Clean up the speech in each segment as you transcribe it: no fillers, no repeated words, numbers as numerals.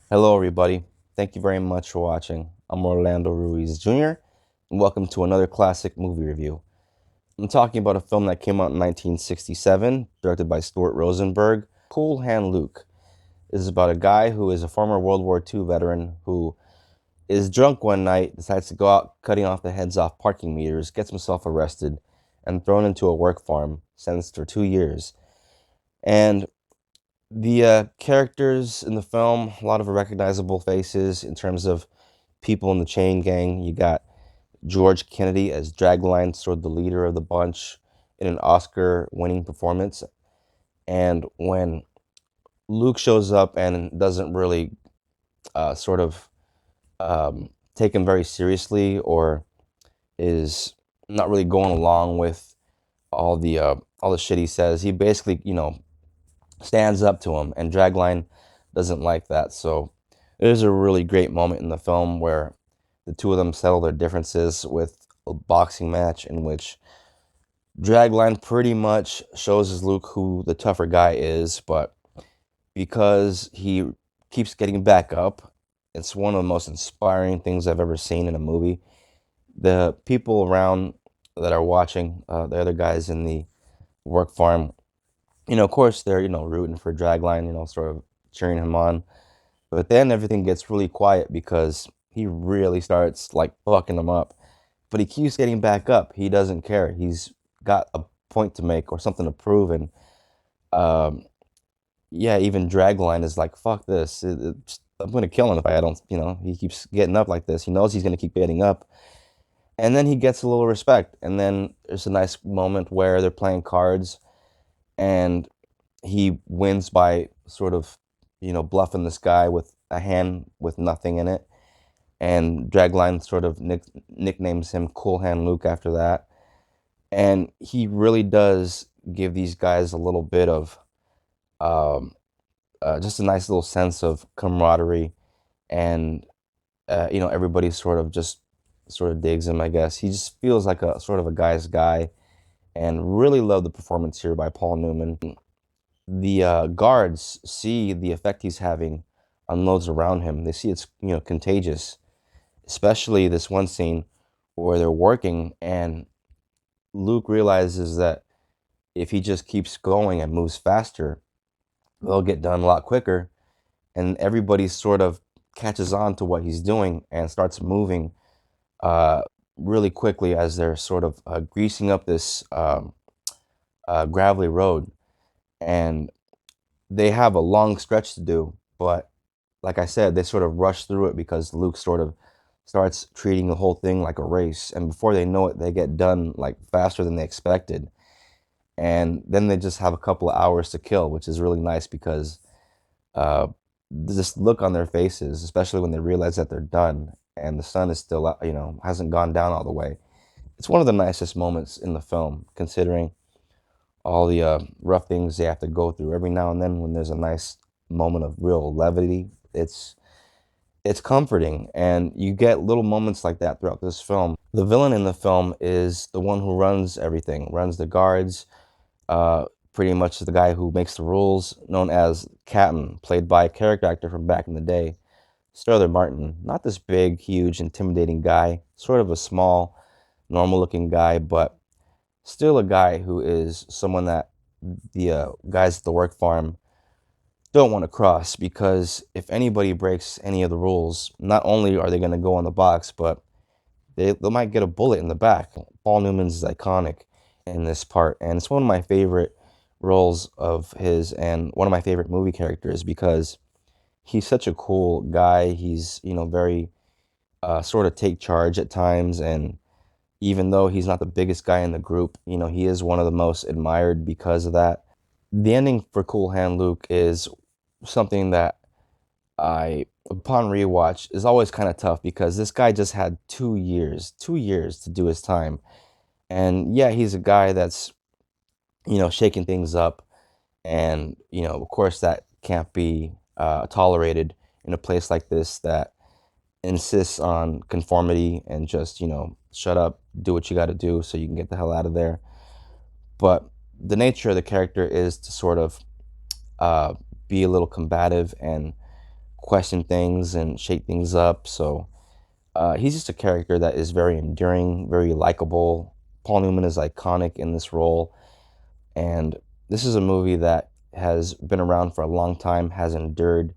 Hello, everybody. Thank you very much for watching. I'm Orlando Ruiz Jr., and welcome to another classic movie review. I'm talking about a film that came out in 1967, directed by Stuart Rosenberg. Cool Hand Luke is about a guy who is a former World War II veteran who is drunk one night, decides to go out cutting off the heads off parking meters, gets himself arrested, and thrown into a work farm, sentenced for 2 years. And the characters in the film, a lot of recognizable faces in terms of people in the chain gang. You got George Kennedy as Dragline, sort of the leader of the bunch in an Oscar winning performance. And when Luke shows up and doesn't really sort of take him very seriously, or is not really going along with all the shit he says, he basically, stands up to him, and Dragline doesn't like that. So there's a really great moment in the film where the two of them settle their differences with a boxing match in which Dragline pretty much shows Luke who the tougher guy is, but because he keeps getting back up, it's one of the most inspiring things I've ever seen in a movie. The people around that are watching, the other guys in the work farm, of course, they're, rooting for Dragline, sort of cheering him on. But then everything gets really quiet because he really starts like fucking him up. But he keeps getting back up. He doesn't care. He's got a point to make or something to prove. And um, yeah, even Dragline is like, fuck this. I'm going to kill him if I don't, he keeps getting up like this. He knows he's going to keep getting up. And then he gets a little respect. And then there's a nice moment where they're playing cards and he wins by sort of, bluffing this guy with a hand with nothing in it. And Dragline sort of nicknames him Cool Hand Luke after that. And he really does give these guys a little bit of um, just a nice little sense of camaraderie, and everybody sort of just sort of digs him. I guess he just feels like a sort of a guy's guy, and really love the performance here by Paul Newman. The guards see the effect he's having on those around him. They see it's contagious, especially this one scene where they're working and Luke realizes that if he just keeps going and moves faster, they'll get done a lot quicker. And everybody sort of catches on to what he's doing and starts moving uh, really quickly as they're sort of greasing up this gravelly road. And they have a long stretch to do, but like I said, they sort of rush through it because Luke sort of starts treating the whole thing like a race. And before they know it, they get done like faster than they expected. And then they just have a couple of hours to kill, which is really nice because uh, just look on their faces, especially when they realize that they're done and the sun is still, hasn't gone down all the way. It's one of the nicest moments in the film, considering all the rough things they have to go through. Every now and then, when there's a nice moment of real levity, it's comforting, and you get little moments like that throughout this film. The villain in the film is the one who runs everything, runs the guards, pretty much the guy who makes the rules, known as Captain, played by a character actor from back in the day, Sterling Martin. Not this big, huge, intimidating guy, sort of a small, normal looking guy, but still a guy who is someone that the guys at the work farm don't want to cross, because if anybody breaks any of the rules, not only are they going to go on the box, but they might get a bullet in the back. Paul Newman's is iconic in this part, and it's one of my favorite roles of his and one of my favorite movie characters because he's such a cool guy. He's, very sort of take charge at times, and even though he's not the biggest guy in the group, he is one of the most admired because of that. The ending for Cool Hand Luke is something that upon rewatch, is always kind of tough because this guy just had 2 years to do his time. And yeah, he's a guy that's, shaking things up. And, of course, that can't be tolerated in a place like this that insists on conformity and just, shut up, do what you got to do so you can get the hell out of there. But the nature of the character is to sort of uh, be a little combative and question things and shake things up. So he's just a character that is very endearing, very likable. Paul Newman is iconic in this role, and this is a movie that has been around for a long time, has endured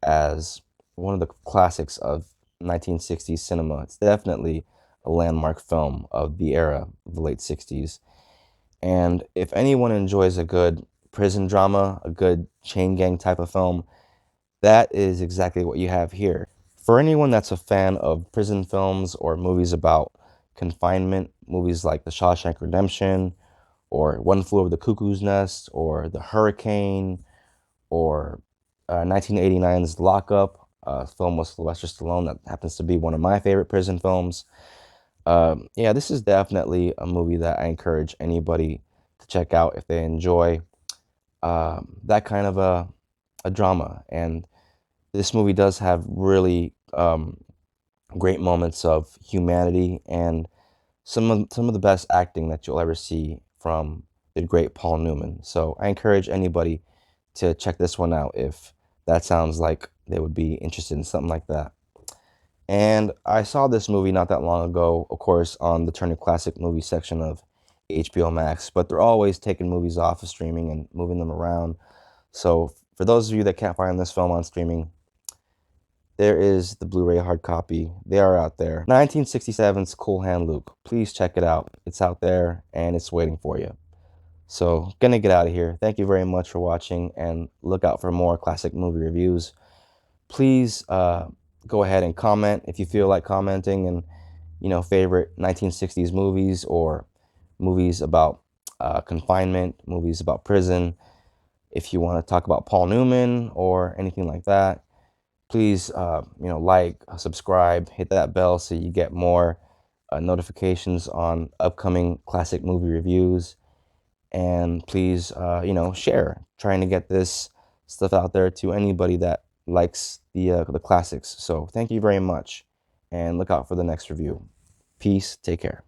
as one of the classics of 1960s cinema. It's definitely a landmark film of the era of the late 60s. And if anyone enjoys a good prison drama, a good chain gang type of film, that is exactly what you have here. For anyone that's a fan of prison films or movies about confinement, movies like The Shawshank Redemption, or One Flew Over the Cuckoo's Nest, or The Hurricane, or 1989's Lockup, a film with Sylvester Stallone that happens to be one of my favorite prison films. Yeah, this is definitely a movie that I encourage anybody to check out if they enjoy that kind of a drama. And this movie does have really great moments of humanity and some of the best acting that you'll ever see from the great Paul Newman. So I encourage anybody to check this one out if that sounds like they would be interested in something like that. And I saw this movie not that long ago, of course, on the Turner Classic Movie section of HBO Max, but they're always taking movies off of streaming and moving them around. So for those of you that can't find this film on streaming, there is the Blu-ray hard copy. They are out there. 1967's Cool Hand Luke. Please check it out. It's out there and it's waiting for you. So, gonna get out of here. Thank you very much for watching and look out for more classic movie reviews. Please go ahead and comment if you feel like commenting and, favorite 1960s movies or movies about confinement, movies about prison. If you want to talk about Paul Newman or anything like that, please, like, subscribe, hit that bell so you get more notifications on upcoming classic movie reviews. And please, share, trying to get this stuff out there to anybody that likes the classics. So thank you very much, and look out for the next review. Peace. Take care.